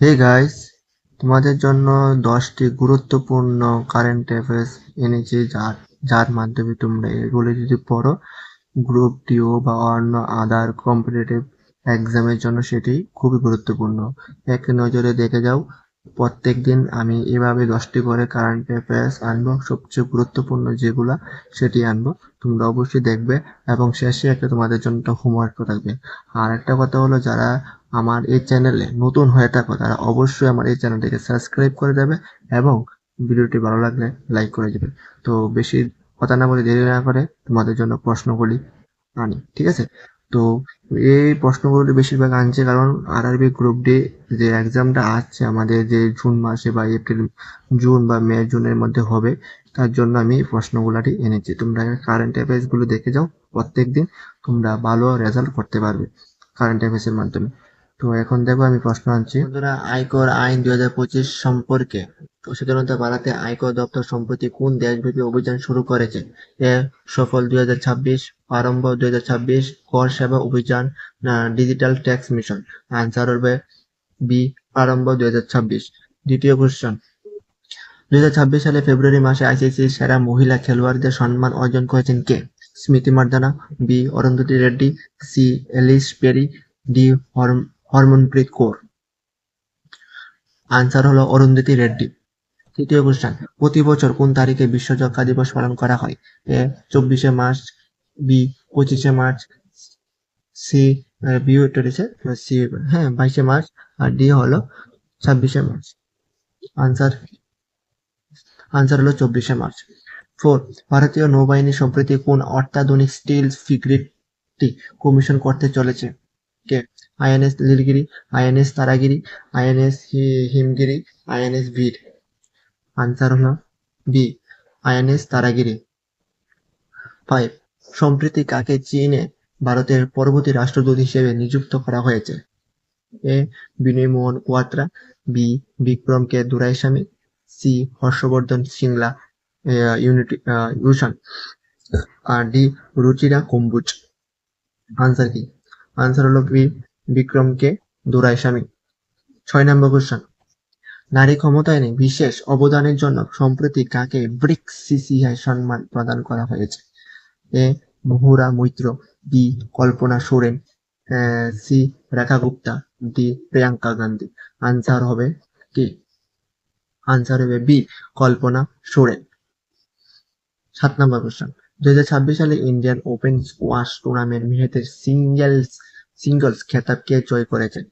Hey guys, তোমাদের জন্য 10টি গুরুত্বপূর্ণ কারেন্ট অ্যাফেয়ার্স এনেছি যার যার মাধ্যমে তোমরা এগুলো যদি পড়ো গ্রুপ ডিও বা অন্য আদার কম্পিটিটিভ এক্সামের জন্য সেটি খুবই গুরুত্বপূর্ণ। এক নজরে দেখে যাও, প্রত্যেকদিন আমি এভাবে 10টি করে কারেন্ট অ্যাফেয়ার্স আনবো, সবচেয়ে গুরুত্বপূর্ণ যেগুলা সেটি আনবো। তোমরা অবশ্যই দেখবে এবং শেষে একটা তোমাদের জন্য একটা হোমওয়ার্কও থাকবে। আর একটা কথা হলো, যারা আমার এই চ্যানেলে নতুন হয়ে থাকো তারা অবশ্যই আমার এই চ্যানেলটিকে সাবস্ক্রাইব করে দেবে এবং ভিডিওটি ভালো লাগলে লাইক করে দেবে। তো বেশি কথা না বলে দেরি না করে তোমাদের জন্য প্রশ্নগুলি আনি, ঠিক আছে? তো এই প্রশ্নগুলি বেশিরভাগ আনছে কারণ আরআরবি গ্রুপ ডি যে এক্সামটা আসছে আমাদের, যে জুন মাসে বা এপ্রিল, জুন বা মে জুনের মধ্যে হবে, তার জন্য আমি এই প্রশ্নগুলাটি এনেছি। তোমরা কারেন্ট অ্যাফেয়ার্স গুলো দেখে যাও, প্রত্যেকদিন তোমরা ভালো রেজাল্ট করতে পারবে কারেন্ট অ্যাফেয়ার্স এর মাধ্যমে। তো এখন দেখো আমি প্রশ্ন আনছি। বন্ধুরা, আয়কর আইন 2025 সম্পর্কে সচেতনতা বাড়াতে আয়কর দপ্তর সম্প্রতি কোন দেশব্যাপী অভিযান শুরু করেছে? এ সফল 2026, আরম্ভ 2026, কর সেবা অভিযান, না ডিজিটাল ট্যাক্স মিশন? আনসার হবে বি, আরম্ভ 2026। দ্বিতীয় কোশ্চেন, 2026 সালে ফেব্রুয়ারি মাসে আইসিসি সেরা মহিলা খেলোয়াড়দের সম্মান অর্জন করেছেন কে? Smriti Mandhana, B Arundhati Reddy, C Ellyse Perry, D Harmanpreet Kaur? Answer হলো অরুন্ধতী রেড্ডি। তৃতীয় কোশ্চেন, প্রতি বছর কোন তারিখে বিশ্ব যক্ষ্মা দিবস পালন করা হয়? এ 24শে মার্চ, বি 25শে মার্চ, সি বি এটা রয়েছে, সি হ্যাঁ 22শে মার্চ, আর ডি হলো 26শে মার্চ। আনসার আনসার হলো 24শে মার্চ। 4, ভারতীয় নৌবাহিনী সম্প্রতি কোন অত্যাধুনিক স্টিল ফ্রিগেটটি কমিশন করতে চলেছে? কে? INS Nilgiri, INS Taragiri, INS Himgiri, INS Veer? Answer হলো বি, আইএনএস তারাগিরি। 5, সম্প্রতি কাকে চীনে ভারতের পরবর্তী রাষ্ট্রদূত হিসেবে নিযুক্ত করা হয়েছে? এ বিনয় মোহন কোয়াত্রা, বি বিক্রম কে দুরাইস্বামী, সি হর্ষবর্ধন সিংলা ইউশান, আর ডি রুচিরা কম্বুজ? আনসার কি? আনসার হলো বি বিক্রম কে দুরাইস্বামী। 6 নম্বর কোশ্চেন, নারী ক্ষমতায়নে বিশেষ অবদানের জন্য সম্প্রতি কাকে ব্রিক্স সিসিআই সম্মান প্রদান করা হয়েছে? এ মুহুরা Maitra, B Kalpana Soren, C Rekha Gupta, D Priyanka Gandhi? Answer হবে কি? আনসার হবে বি কল্পনা সোরেন। 7 নম্বর কোশ্চেন, 2026 সালে ইন্ডিয়ান ওপেন স্কোয়াশ টুর্নামেন্ট মেয়েদের সিঙ্গলস খেতাব কে জয় করেছেন?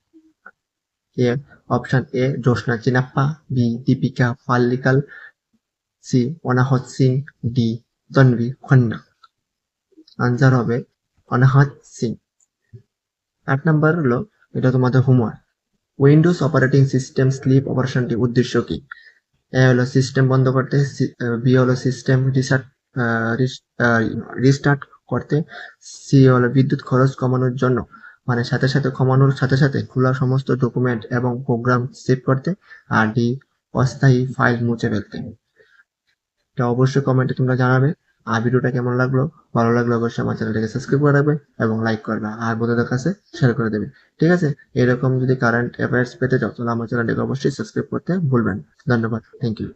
A option A Joshna Chinappa, B Dipika Pallikal, C Anahat Singh, D Tanvi Khanna? Answer হবে অনাহত সিং। 8 নম্বর হলো, এটা তোমাদের homework, Windows operating system sleep অপারেশনটি উদ্দেশ্য কি? এ হলো সিস্টেম বন্ধ করতে, বি হলো সিস্টেম রিস্টার্ট করতে, সি হলো বিদ্যুৎ খরচ কমানোর জন্য, মানে সাথে সাথে কমানোর সাথে সাথে খোলা সমস্ত ডকুমেন্ট এবং প্রোগ্রাম সেভ করতে, আর ডি অস্থায়ী ফাইল মুছে ফেলতে? এটা অবশ্যই কমেন্টে তোমরা জানাবে। আর ভিডিওটা কেমন লাগলো, ভালো লাগলে অবশ্যই আমার চ্যানেলটাকে সাবস্ক্রাইব করে রাখবে এবং লাইক করবে আর বন্ধুদের কাছে শেয়ার করে দেবে, ঠিক আছে? এরকম যদি কারেন্ট অ্যাফেয়ার্স পেতে চাও তাহলে আমার চ্যানেলটাকে অবশ্যই সাবস্ক্রাইব করতে ভুলবেন না। ধন্যবাদ, থ্যাংক ইউ।